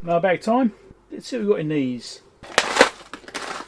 Mailbag time. Let's see what we've got in these.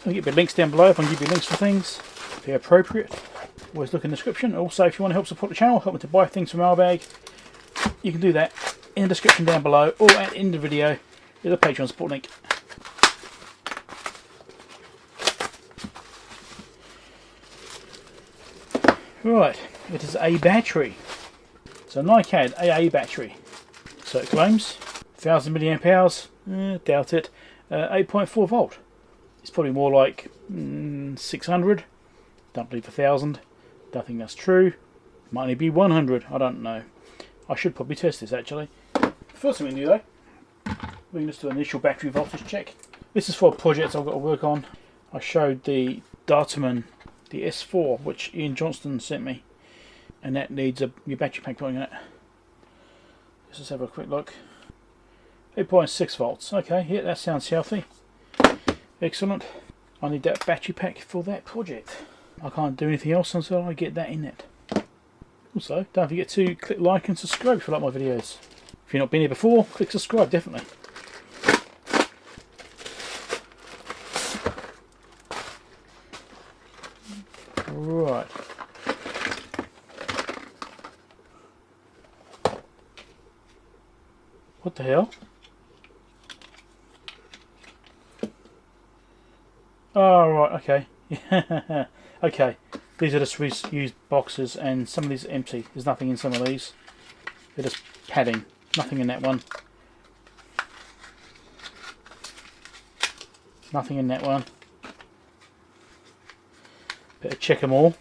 I'll give you links down below if I can give you links for things if they're appropriate. Always look in the description. Also, if you want to help support the channel, help me to buy things from Mailbag, you can do that in the description down below or at the end of the video with a Patreon support link. Right, it is a battery. It's a NiCad AA battery. So it claims 1000 milliamp hours. Doubt it. 8.4 volt. It's probably more like 600. Don't believe 1000. Don't think that's true. Might only be 100. I don't know. I should probably test this actually. First thing we can do though, we can just do an initial battery voltage check. This is for a project I've got to work on. I showed the Dartman, the S4, which Ian Johnston sent me, and that needs your battery pack going in it. Let's just have a quick look. 8.6 volts. Okay, yeah, that sounds healthy. Excellent. I need that battery pack for that project. I can't do anything else until I get that in it. Also, don't forget to click like and subscribe if you like my videos. If you've not been here before, click subscribe, definitely. Right. What the hell? Oh, right, okay. Okay, these are just reused boxes and some of these are empty. There's nothing in some of these. They're just padding. Nothing in that one. Nothing in that one. Better check them all.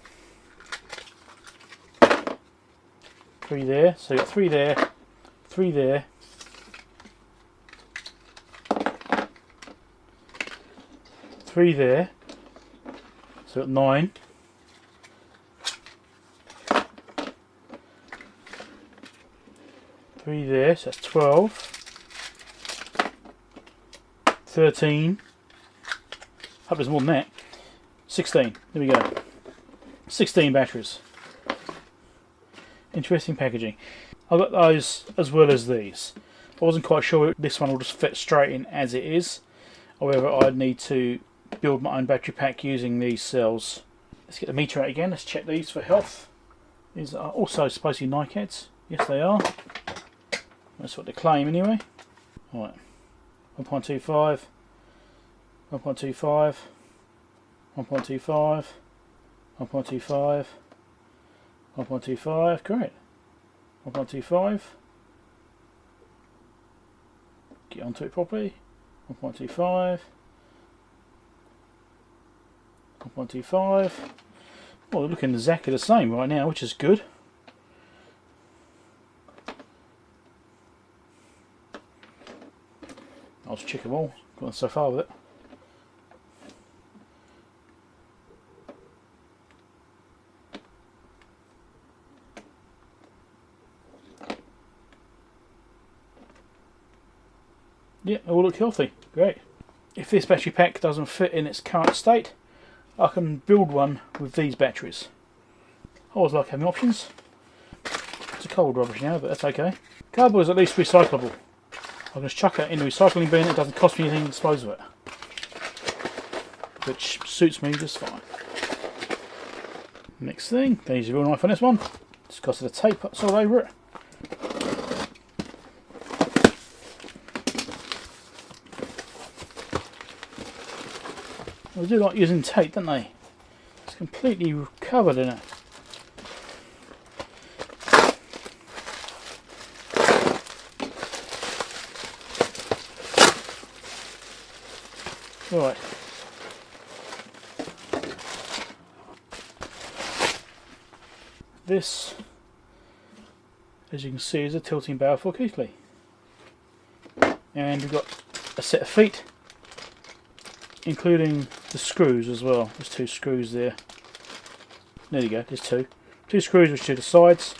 3 there. So you've got 3 there. 3 there. 3 there. So we've got 9. 3 there, so that's 12. 13. Hope there's more than that. 16. There we go. 16 batteries. Interesting packaging. I've got those as well as these. I wasn't quite sure this one will just fit straight in as it is, or whether I'd need to build my own battery pack using these cells. Let's get the meter out again. Let's check these for health. These are also supposed to be NiCads. Yes, they are. That's what they claim anyway. Alright. 1.25. 1.25. 1.25. 1.25. 1.25. Great. 1.25. Get onto it properly. 1.25. 1.25. Well, they're looking exactly the same right now, which is good. I'll just check them all. Gone so far with it. Yeah, they all look healthy. Great. If this battery pack doesn't fit in its current state, I can build one with these batteries. I always like having options. It's a cold rubbish now, but that's okay. Cardboard is at least recyclable. I can just chuck it in the recycling bin. It doesn't cost me anything to dispose of it, which suits me just fine. Next thing, don't use a real knife on this one. Just got the tape that's all over it. They do like using tape, don't they? It's completely covered in it. Right. This, as you can see, is a tilting barrel for Keithley. And we've got a set of feet, including the screws as well. There's 2 screws there. There you go, there's 2. 2 screws which do the sides.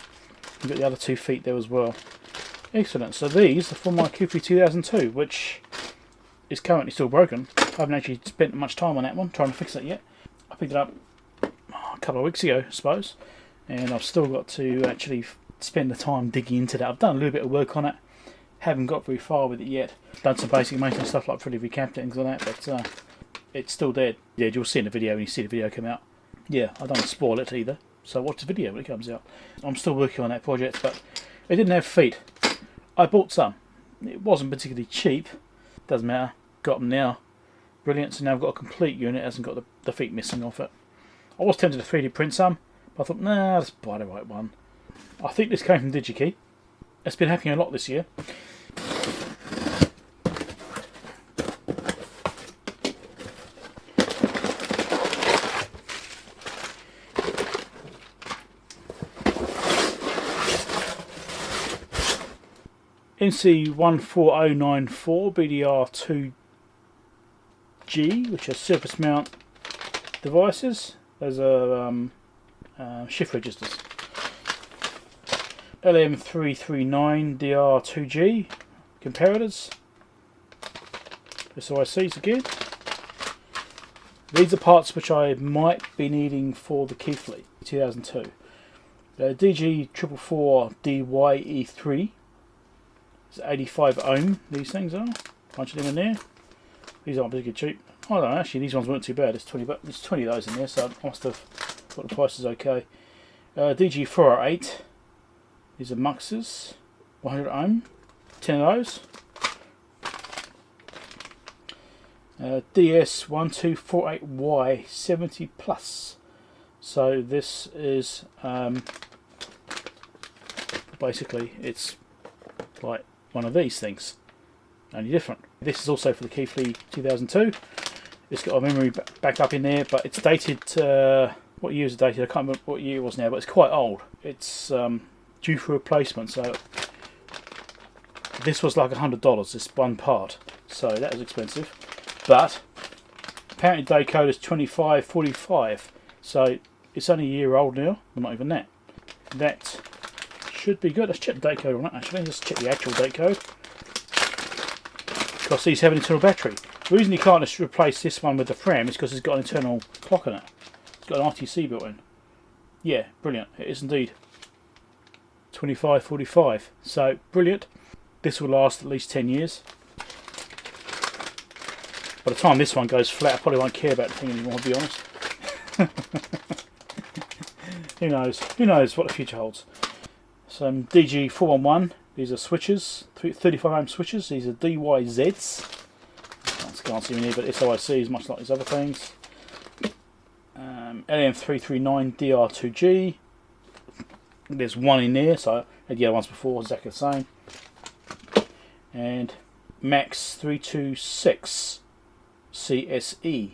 You've got the other 2 feet there as well. Excellent. So these are for my Keithley 2002, which is currently still broken. I haven't actually spent much time on that one, trying to fix it yet. I picked it up a couple of weeks ago, I suppose, and I've still got to actually spend the time digging into that. I've done a little bit of work on it, Haven't got very far with it yet. Done some basic maintenance stuff like fully recapped it and things like that, but it's still dead. Yeah, you'll see in the video when you see the video come out. Yeah, I don't spoil it either, so watch the video when it comes out. I'm still working on that project, but it didn't have feet. I bought some. It wasn't particularly cheap. Doesn't matter. Got them now. Brilliant. So now I've got a complete unit. It hasn't got the feet missing off it. I was tempted to 3D print some, but I thought, nah, let's buy the right one. I think this came from DigiKey. It's been happening a lot this year. NC14094 BDR2G, which are surface mount devices. Those are shift registers. LM339 DR2G comparators. SOICs again. These are parts which I might be needing for the Keithley 2002. DG444 DYE3. It's 85 ohm, these things are. Bunch of them in there. These aren't particularly cheap. I don't know, actually these ones weren't too bad. There's 20 of those in there, so I must have got the prices okay. DG408. These are muxes. 100 ohm. 10 of those. DS1248Y 70 plus. So this is basically it's like one of these things, only different. This is also for the Keithley 2002. It's got a memory backup in there, but it's dated. What year is it dated? I can't remember what year it was now, but it's quite old. It's due for replacement. So this was like $100. This one part, so that was expensive. But apparently day code is 2545. So it's only a year old now. Well, not even that. That should be good. Let's check the date code on that actually. Let's check the actual date code. Because these have an internal battery. The reason you can't just replace this one with the Fram is because it's got an internal clock on it. It's got an RTC built in. Yeah, brilliant. It is indeed 2545. So brilliant. This will last at least 10 years. By the time this one goes flat, I probably won't care about the thing anymore, to be honest. Who knows? Who knows what the future holds? Some DG411. These are switches, 35 ohm switches. These are DYZs. Can't see them here, but SOIC is much like these other things. LM339 DR2G. There's one in there, so I had the other ones before, exactly the same. And Max 326 CSE.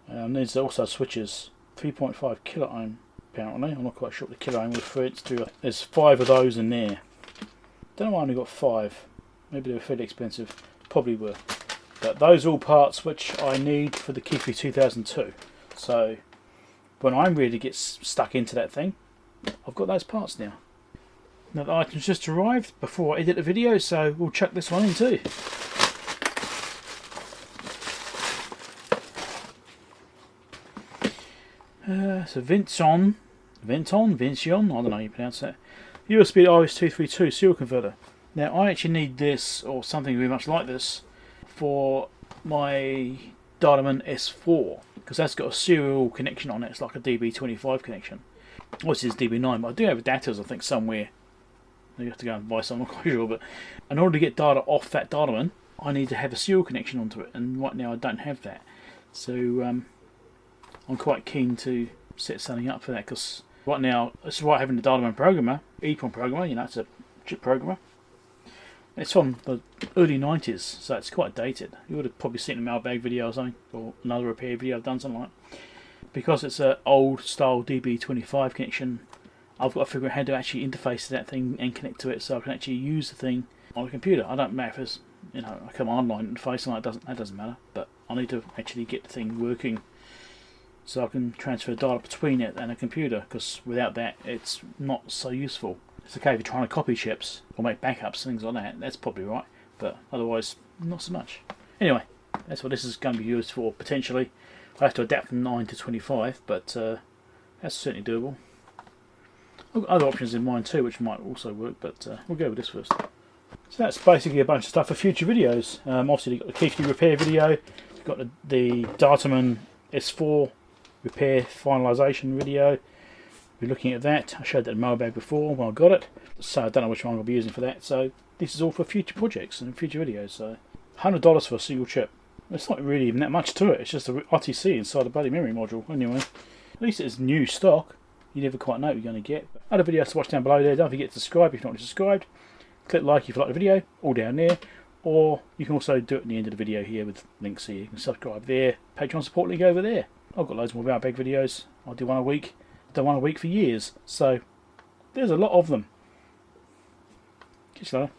These are also switches, 3.5 kilo ohm apparently. I'm not quite sure what the kilo ohm refers to. There's 5 of those in there. Don't know why I only got 5. Maybe they were fairly expensive. Probably were. But those are all parts which I need for the Keithley 2002. So when I'm ready to get stuck into that thing, I've got those parts now. Now the items just arrived before I edit the video, so we'll chuck this one in too. So Vincion, I don't know how you pronounce that. USB RS232 serial converter. Now I actually need this, or something very much like this, for my Diamond S4, because that's got a serial connection on it. It's like a DB25 connection. Obviously it's DB9, but I do have adapters I think somewhere. You have to go and buy some, I'm not quite sure, but in order to get data off that Diamond, I need to have a serial connection onto it, and right now I don't have that. So I'm quite keen to set something up for that, because right now it's right having the Diamond programmer, EEPROM programmer, you know, it's a chip programmer. It's from the early 90s, so it's quite dated. You would have probably seen a Mailbag video or something, or another repair video I've done, something like that. Because it's an old style DB25 connection, I've got to figure out how to actually interface to that thing and connect to it so I can actually use the thing on a computer. I don't matter if it's, you know, a command line interface, and that doesn't matter, but I need to actually get the thing working so I can transfer data between it and a computer, because without that it's not so useful. It's okay if you're trying to copy chips or make backups, things like that, that's probably right, but otherwise not so much. Anyway, that's what this is going to be used for potentially. I have to adapt from 9 to 25, but that's certainly doable. I've got other options in mind too which might also work, but we'll go with this first. So that's basically a bunch of stuff for future videos. Obviously you've got the Keithley repair video, you've got the Dartman S4 repair finalisation video. We're looking at that. I showed that in Mailbag before when I got it, so I don't know which one I'll be using for that. So this is all for future projects and future videos. So $100 for a single chip. It's not really even that much to it. It's just a RTC inside a bloody memory module. Anyway, at least it's new stock. You never quite know what you're going to get. Other videos to watch down below there. Don't forget to subscribe if you're not subscribed. Click like if you like the video, all down there. Or you can also do it at the end of the video here with links here. You can subscribe there. Patreon support link over there. I've got loads more Mailbag videos. I'll do one a week. I've done one a week for years. So there's a lot of them. Catch you later.